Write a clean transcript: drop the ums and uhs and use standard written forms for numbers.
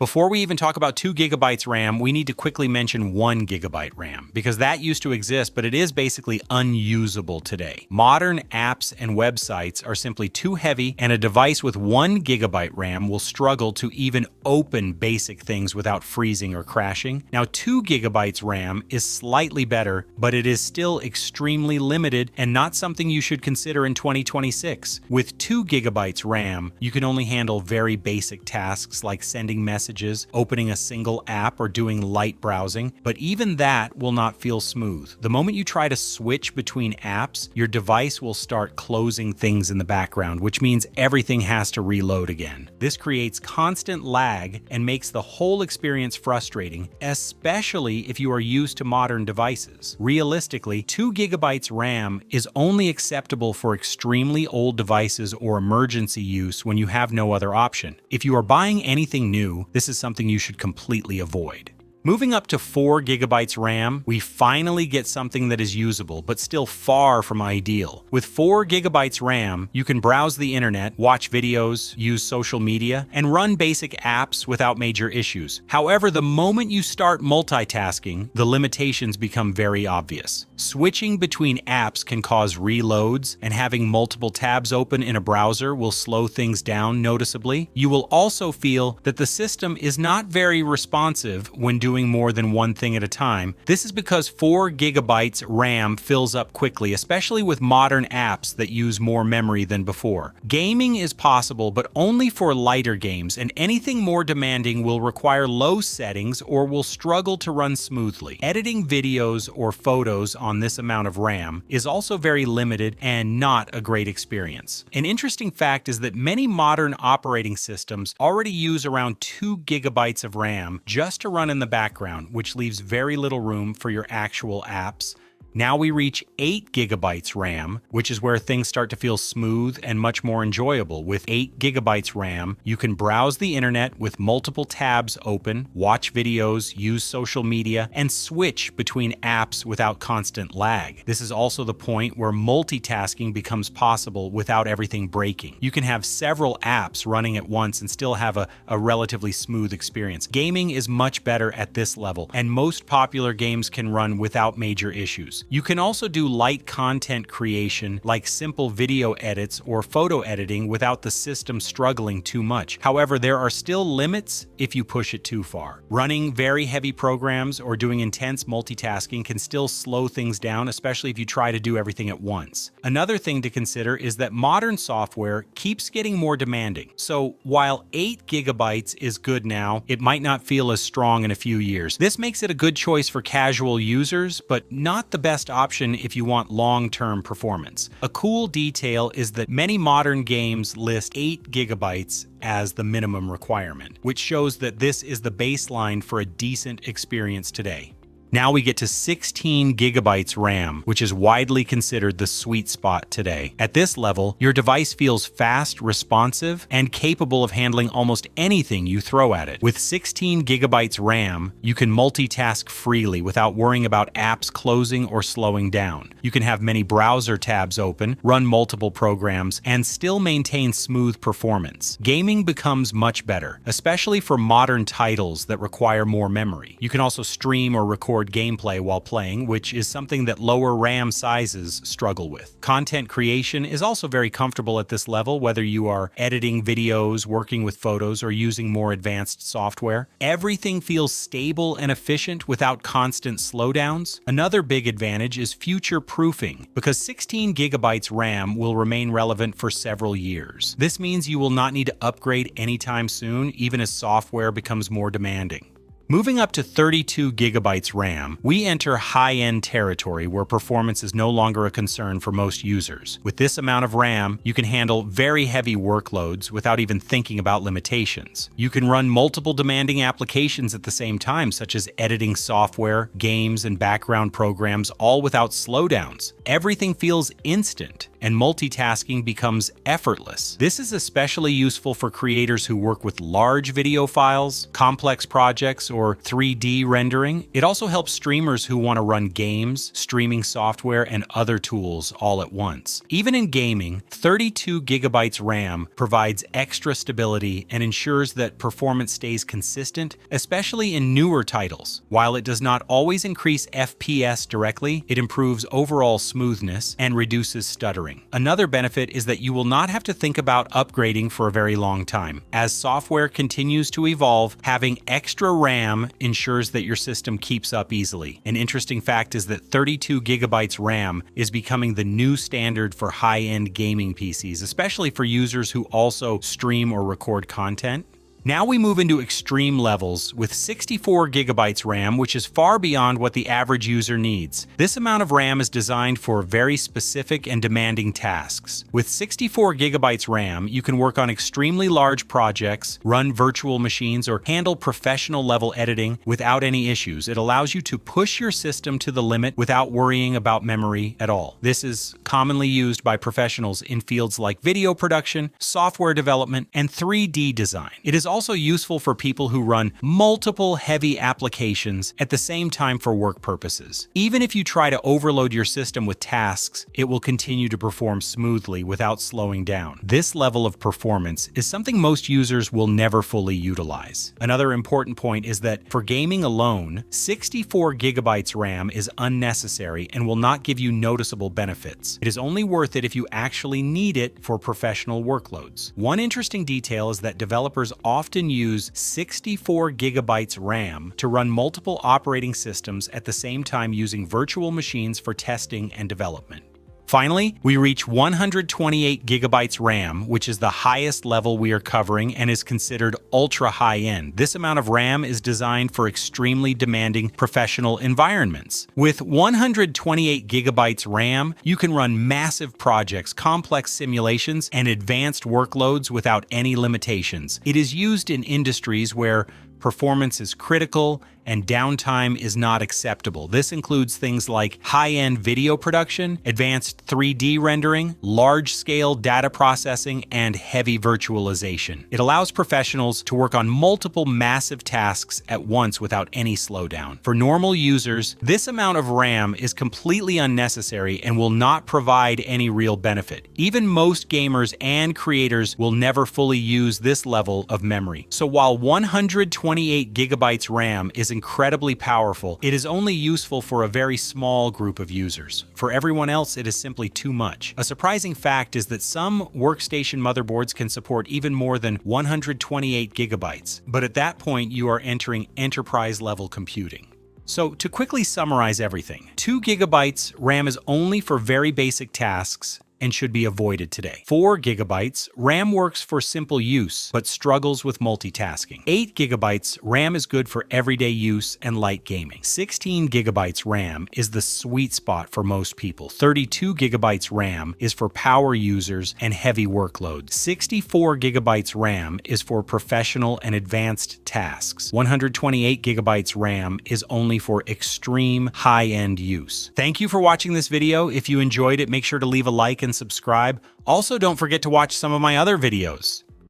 Before we even talk about 2 gigabytes RAM, we need to quickly mention 1 gigabyte RAM, because that used to exist, but it is basically unusable today. Modern apps and websites are simply too heavy, and a device with 1 gigabyte RAM will struggle to even open basic things without freezing or crashing. Now, 2 gigabytes RAM is slightly better, but it is still extremely limited and not something you should consider in 2026. With 2 gigabytes RAM, you can only handle very basic tasks like sending messages, opening a single app, or doing light browsing, but even that will not feel smooth. The moment you try to switch between apps, your device will start closing things in the background, which means everything has to reload again. This creates constant lag and makes the whole experience frustrating, especially if you are used to modern devices. Realistically, 2 gigabytes RAM is only acceptable for extremely old devices or emergency use when you have no other option. If you are buying anything new, this is something you should completely avoid. Moving up to 4 gigabytes RAM, we finally get something that is usable, but still far from ideal. With 4 gigabytes RAM, you can browse the internet, watch videos, use social media, and run basic apps without major issues. However, the moment you start multitasking, the limitations become very obvious. Switching between apps can cause reloads, and having multiple tabs open in a browser will slow things down noticeably. You will also feel that the system is not very responsive when doing more than one thing at a time. This is because 4 gigabytes RAM fills up quickly, especially with modern apps that use more memory than before. Gaming is possible, but only for lighter games, and anything more demanding will require low settings or will struggle to run smoothly. Editing videos or photos on this amount of RAM is also very limited and not a great experience. An interesting fact is that many modern operating systems already use around 2 gigabytes of RAM just to run in the background, which leaves very little room for your actual apps. Now we reach 8 gigabytes RAM, which is where things start to feel smooth and much more enjoyable. With 8 gigabytes RAM, you can browse the internet with multiple tabs open, watch videos, use social media, and switch between apps without constant lag. This is also the point where multitasking becomes possible without everything breaking. You can have several apps running at once and still have a relatively smooth experience. Gaming is much better at this level, and most popular games can run without major issues. You can also do light content creation like simple video edits or photo editing without the system struggling too much. However, there are still limits if you push it too far. Running very heavy programs or doing intense multitasking can still slow things down, especially if you try to do everything at once. Another thing to consider is that modern software keeps getting more demanding. So while 8 gigabytes is good now, it might not feel as strong in a few years. This makes it a good choice for casual users, but not the best option if you want long-term performance. A cool detail is that many modern games list 8 gigabytes as the minimum requirement, which shows that this is the baseline for a decent experience today. Now we get to 16 gigabytes RAM, which is widely considered the sweet spot today. At this level, your device feels fast, responsive, and capable of handling almost anything you throw at it. With 16 gigabytes RAM, you can multitask freely without worrying about apps closing or slowing down. You can have many browser tabs open, run multiple programs, and still maintain smooth performance. Gaming becomes much better, especially for modern titles that require more memory. You can also stream or record gameplay while playing, which is something that lower RAM sizes struggle with. Content creation is also very comfortable at this level, whether you are editing videos, working with photos, or using more advanced software. Everything feels stable and efficient without constant slowdowns. Another big advantage is future proofing, because 16 gigabytes RAM will remain relevant for several years. This means you will not need to upgrade anytime soon, even as software becomes more demanding. Moving up to 32 gigabytes RAM, we enter high-end territory where performance is no longer a concern for most users. With this amount of RAM, you can handle very heavy workloads without even thinking about limitations. You can run multiple demanding applications at the same time, such as editing software, games, and background programs, all without slowdowns. Everything feels instant. and multitasking becomes effortless. This is especially useful for creators who work with large video files, complex projects, or 3D rendering. It also helps streamers who want to run games, streaming software, and other tools all at once. Even in gaming, 32 gigabytes RAM provides extra stability and ensures that performance stays consistent, especially in newer titles. While it does not always increase FPS directly, it improves overall smoothness and reduces stuttering. Another benefit is that you will not have to think about upgrading for a very long time. As software continues to evolve, having extra RAM ensures that your system keeps up easily. An interesting fact is that 32 gigabytes RAM is becoming the new standard for high-end gaming PCs, especially for users who also stream or record content. Now we move into extreme levels with 64 gigabytes RAM, which is far beyond what the average user needs. This amount of RAM is designed for very specific and demanding tasks. With 64 gigabytes RAM, you can work on extremely large projects, run virtual machines, or handle professional level editing without any issues. It allows you to push your system to the limit without worrying about memory at all. This is commonly used by professionals in fields like video production, software development, and 3D design. It is also useful for people who run multiple heavy applications at the same time for work purposes. Even if you try to overload your system with tasks, it will continue to perform smoothly without slowing down. This level of performance is something most users will never fully utilize. Another important point is that for gaming alone, 64 gigabytes RAM is unnecessary and will not give you noticeable benefits. It is only worth it if you actually need it for professional workloads. One interesting detail is that developers often use 64 gigabytes RAM to run multiple operating systems at the same time using virtual machines for testing and development. Finally, we reach 128 gigabytes RAM, which is the highest level we are covering and is considered ultra high-end. This amount of RAM is designed for extremely demanding professional environments. With 128 gigabytes RAM, you can run massive projects, complex simulations, and advanced workloads without any limitations. It is used in industries where performance is critical and downtime is not acceptable. This includes things like high-end video production, advanced 3D rendering, large-scale data processing, and heavy virtualization. It allows professionals to work on multiple massive tasks at once without any slowdown. For normal users, this amount of RAM is completely unnecessary and will not provide any real benefit. Even most gamers and creators will never fully use this level of memory. So while 128 gigabytes RAM is incredibly powerful, it is only useful for a very small group of users. For everyone else, it is simply too much. A surprising fact is that some workstation motherboards can support even more than 128 gigabytes, but at that point you are entering enterprise-level computing. So to quickly summarize everything, 2 gigabytes RAM is only for very basic tasks and should be avoided today. 4 gigabytes, RAM works for simple use, but struggles with multitasking. 8 gigabytes, RAM is good for everyday use and light gaming. 16 gigabytes RAM is the sweet spot for most people. 32 gigabytes RAM is for power users and heavy workloads. 64 gigabytes RAM is for professional and advanced tasks. 128 gigabytes RAM is only for extreme high-end use. Thank you for watching this video. If you enjoyed it, make sure to leave a like and subscribe. Also, don't forget to watch some of my other videos.